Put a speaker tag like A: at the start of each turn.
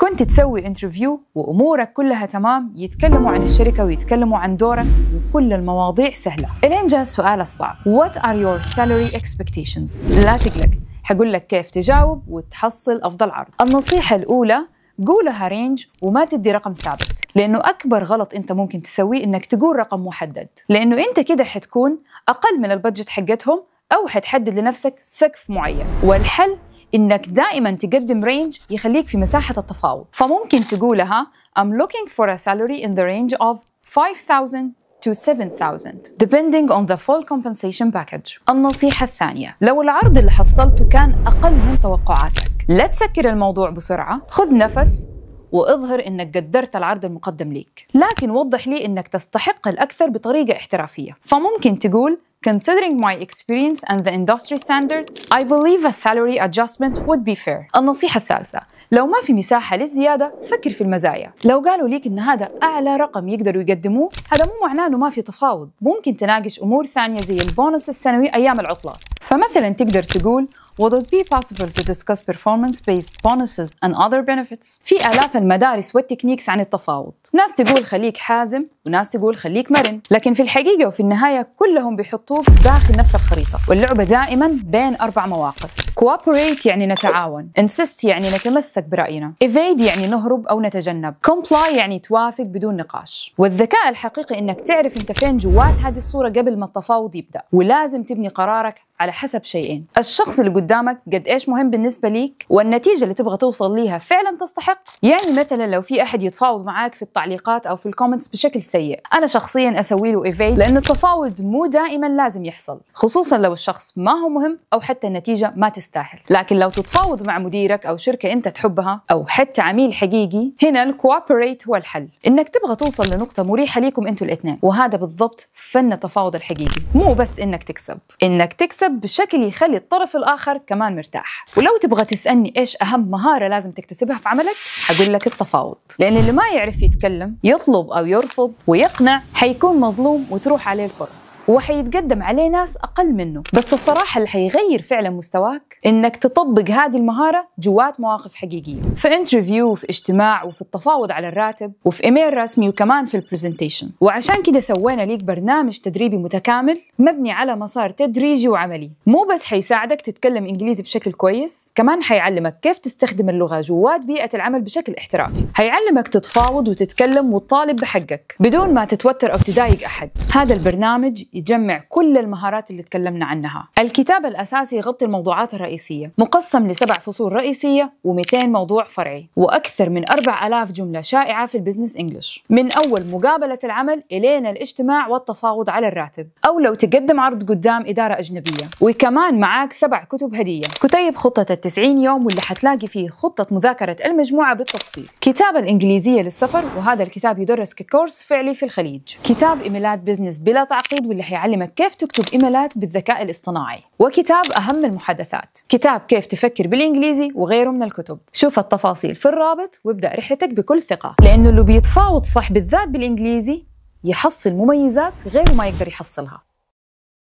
A: كنت تسوي انترفيو وأمورك كلها تمام، يتكلموا عن الشركة ويتكلموا عن دورك وكل المواضيع سهلة، إلين جاء السؤال الصعب: What are your salary expectations؟ لا تقلق، حقول لك كيف تجاوب وتحصل أفضل عرض. النصيحة الأولى: قولها رينج وما تدي رقم ثابت، لأنه أكبر غلط أنت ممكن تسويه إنك تقول رقم محدد، لأنه أنت كده حتكون أقل من البادجت حقتهم أو حتحدد لنفسك سقف معين. والحل إنك دائما تقدم رينج يخليك في مساحة التفاوض، فممكن تقولها I'm looking for a salary in the range of 5,000 to 7,000 depending on the full compensation package. النصيحة الثانية: لو العرض اللي حصلته كان أقل من توقعاتك، لا تسكر الموضوع بسرعة، خذ نفس واظهر إنك قدرت العرض المقدم ليك، لكن وضح لي إنك تستحق الأكثر بطريقة احترافية. فممكن تقول Considering my experience and the industry standards, I believe a salary adjustment would be fair. النصيحة الثالثة: لو ما في مساحة للزيادة، فكر في المزايا. لو قالوا ليك إن هذا أعلى رقم يقدروا يقدموه، هذا مو معناه إنه ما في تفاوض، ممكن تناقش أمور ثانية زي البونص السنوي أيام العطلات. فمثلا تقدر تقول Would it be possible to discuss performance-based bonuses and other benefits؟ في آلاف المدارس والتكنيكس عن التفاوض، ناس تقول خليك حازم وناس تقول خليك مرن، لكن في الحقيقة وفي النهاية كلهم بيحطوك داخل نفس الخريطة، واللعبة دائما بين 4 مواقف. Cooperate يعني نتعاون، Insist يعني نتمسك برأينا، Evade يعني نهرب أو نتجنب، Comply يعني توافق بدون نقاش. والذكاء الحقيقي إنك تعرف أنت فين جوات هذه الصورة قبل ما التفاوض يبدأ، ولازم تبني قرارك على حسب شيئين: الشخص اللي قدامك قد إيش مهم بالنسبة ليك، والنتيجة اللي تبغى توصل ليها فعلا تستحق. يعني مثلا لو في أحد يتفاوض معاك في التعليقات أو في الكومنتس بشكل سيء، أنا شخصيا أسوي له إيفيد، لأن التفاوض مو دائما لازم يحصل، خصوصا لو الشخص ما هو مهم أو حتى النتيجة ما تستاهل. لكن لو تتفاوض مع مديرك أو شركة أنت تحبها أو حتى عميل حقيقي، هنا الكوابريت هو الحل، إنك تبغى توصل لنقطة مريحة ليكم أنتوا الاثنين، وهذا بالضبط فن التفاوض الحقيقي، مو بس إنك تكسب بشكل يخلي الطرف الآخر كمان مرتاح. ولو تبغى تسألني إيش أهم مهارة لازم تكتسبها في عملك، حقول لك التفاوض، لأن اللي ما يعرف يتكلم، يطلب أو يرفض ويقنع، حيكون مظلوم وتروح عليه الفرص، وحيتقدم عليه ناس أقل منه. بس الصراحة اللي حيغير فعلا مستواك إنك تطبق هذه المهارة جوات مواقف حقيقية، في انترفيو وفي اجتماع وفي التفاوض على الراتب وفي إيميل رسمي وكمان في البرزنتيشن. وعشان كده سوينا ليك برنامج تدريبي متكامل مبني على مسار تدريجي وعملي، مو بس حيساعدك تتكلم إنجليزي بشكل كويس، كمان حيعلمك كيف تستخدم اللغة جوات بيئة العمل بشكل احترافي، حيعلمك تتفاوض وتتكلم وتطالب بحقك بدون ما تتوتر أو تضايق أحد. هذا البرنامج يجمع كل المهارات اللي تكلمنا عنها. الكتاب الأساسي يغطي الموضوعات الرئيسية، مقسم ل7 فصول رئيسية و200 موضوع فرعي، وأكثر من 4000 جملة شائعة في البزنس إنجليش، من أول مقابلة العمل إلين الاجتماع والتفاوض على الراتب، أو لو تقدم عرض قدام إدارة أجنبية. وكمان معاك 7 كتب هدية: كتيب خطة 90 يوم، واللي حتلاقي فيه خطة مذاكرة المجموعة بالتفصيل، كتاب الإنجليزية للسفر، وهذا الكتاب يدرس ككورس فعلي في الخليج، كتاب إيميلات بزنس بلا تعقيد، واللي حيعلمك كيف تكتب إيميلات بالذكاء الاصطناعي، وكتاب أهم المحادثات، كتاب كيف تفكر بالإنجليزي، وغيره من الكتب. شوف التفاصيل في الرابط وابدأ رحلتك بكل ثقة، لأنه اللي بيتفاوض صح بالذات بالإنجليزي يحصل مميزات غيره ما يقدر يحصلها.